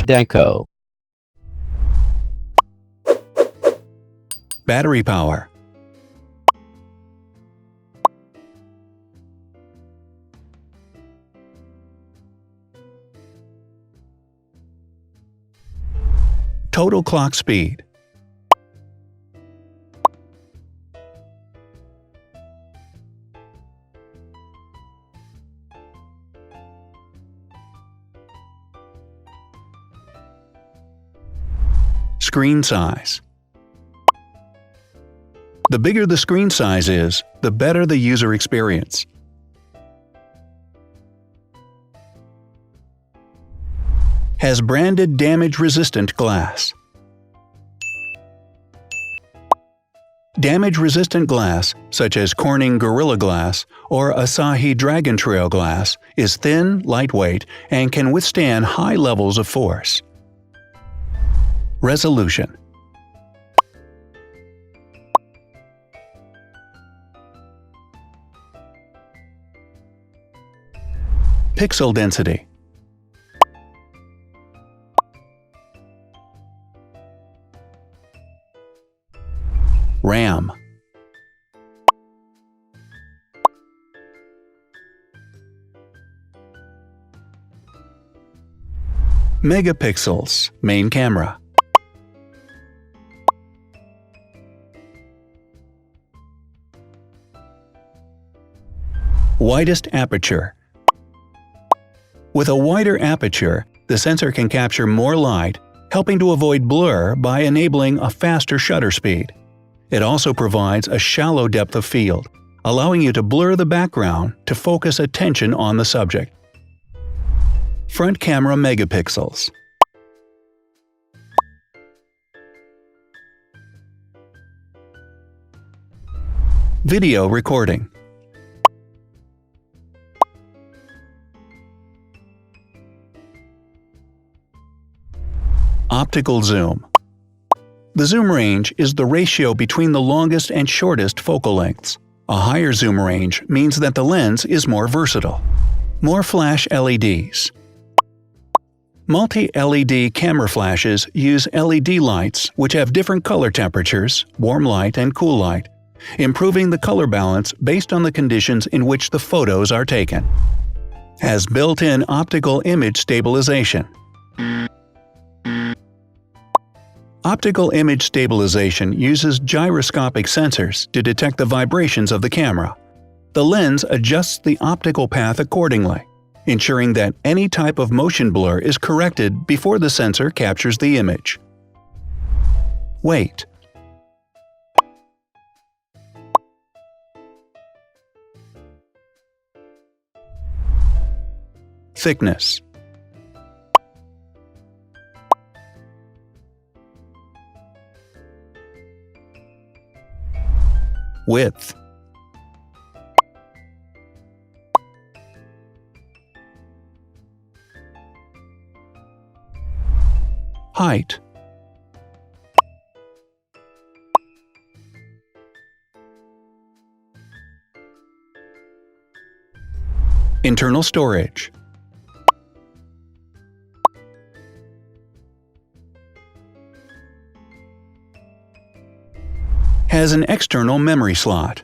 Deco. Battery power. Total clock speed. Screen size. The bigger the screen size is, the better the user experience. Has branded damage-resistant glass. Damage-resistant glass, such as Corning Gorilla Glass or Asahi Dragon Trail glass, is thin, lightweight, and can withstand high levels of force. Resolution. Pixel density. RAM. Megapixels, main camera. Widest aperture. With a wider aperture, the sensor can capture more light, helping to avoid blur by enabling a faster shutter speed. It also provides a shallow depth of field, allowing you to blur the background to focus attention on the subject. Front camera megapixels. Video recording. Optical zoom. The zoom range is the ratio between the longest and shortest focal lengths. A higher zoom range means that the lens is more versatile. More flash LEDs. Multi-LED camera flashes use LED lights which have different color temperatures, warm light and cool light, improving the color balance based on the conditions in which the photos are taken. Has built-in optical image stabilization. Optical image stabilization uses gyroscopic sensors to detect the vibrations of the camera. The lens adjusts the optical path accordingly, ensuring that any type of motion blur is corrected before the sensor captures the image. Weight. Thickness. Width. Height. Internal storage. Has an external memory slot.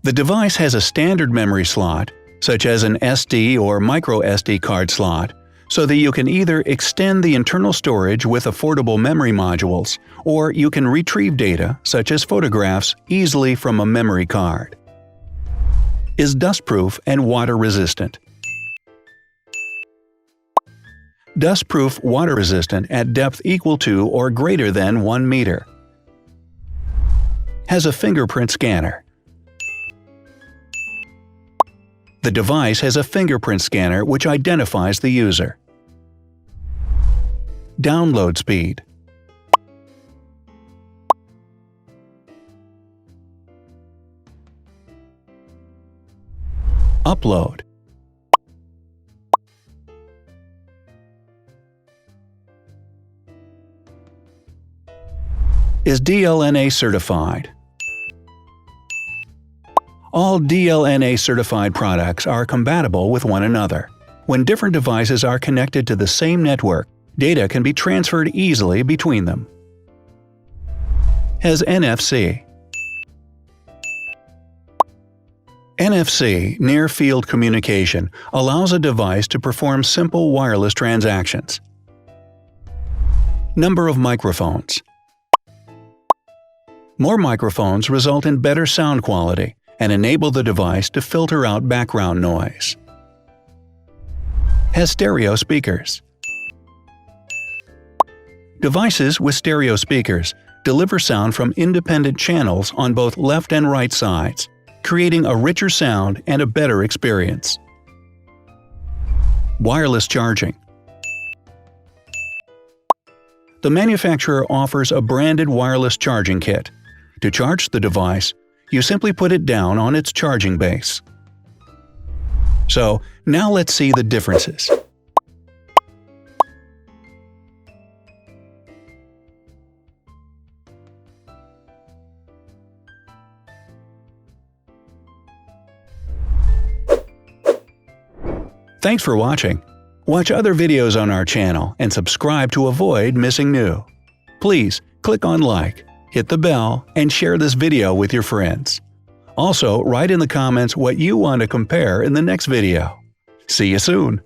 The device has a standard memory slot, such as an SD or micro SD card slot, so that you can either extend the internal storage with affordable memory modules, or you can retrieve data, such as photographs, easily from a memory card. Is dustproof and water-resistant. Dustproof water-resistant at depth equal to or greater than 1 meter. Has a fingerprint scanner. The device has a fingerprint scanner which identifies the user. Download speed. Upload. Is DLNA certified. All DLNA certified products are compatible with one another, When different devices are connected to the same network, data can be transferred easily between them. Has NFC. NFC, Near Field Communication, allows a device to perform simple wireless transactions. Number of microphones. More microphones result in better sound quality and enable the device to filter out background noise. Has stereo speakers. Devices with stereo speakers deliver sound from independent channels on both left and right sides, creating a richer sound and a better experience. Wireless charging. The manufacturer offers a branded wireless charging kit. To charge the device, you simply put it down on its charging base. So, now let's see the differences. Thanks for watching. Watch other videos on our channel and subscribe to avoid missing new. Please click on like, hit the bell, and share this video with your friends. Also, write in the comments what you want to compare in the next video. See you soon!